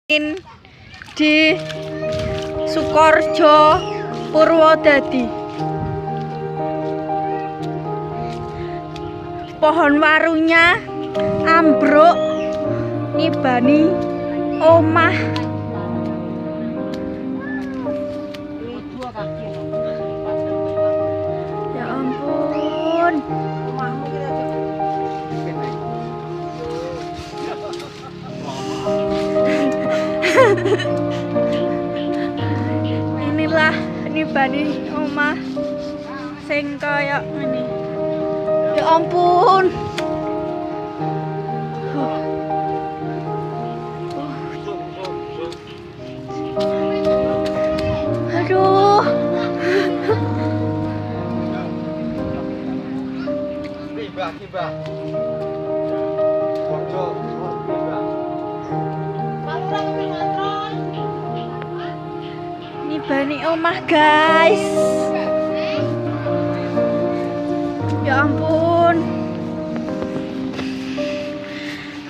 Di Sukorejo Purwodadi. Pohon warunya ambruk nibani omah. Ya ampun. Inilah nibani omah sing kaya ngene. Ya ampun. Aduh. Tiba. Nibani omah, guys. Ya ampun.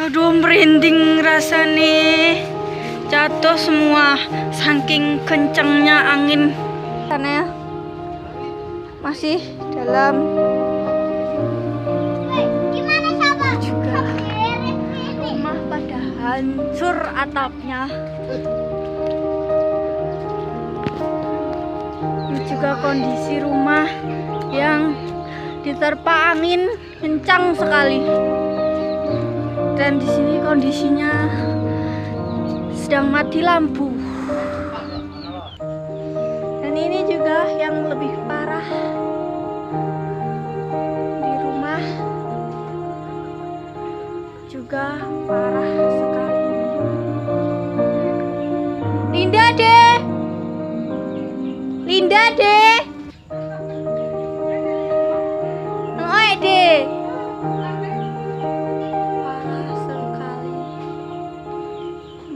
Aduh, merinding rasanya. Jatuh semua saking kencangnya angin. Sana masih dalam. Gimana sahabat? Juga rumah pada hancur atapnya. Ini juga kondisi rumah yang diterpa angin kencang sekali. Dan di sini kondisinya sedang mati lampu. Dan ini juga yang lebih parah. Di rumah juga parah sekali. Linda deh. Oi deh. Parah sekali.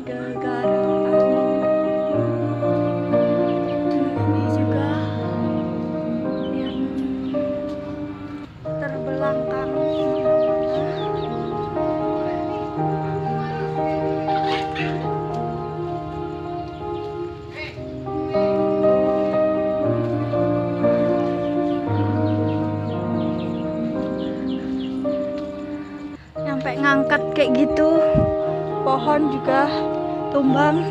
Gara-gara angin. Ini juga yang terbelakang. Sampai ngangkat kayak gitu, pohon juga tumbang.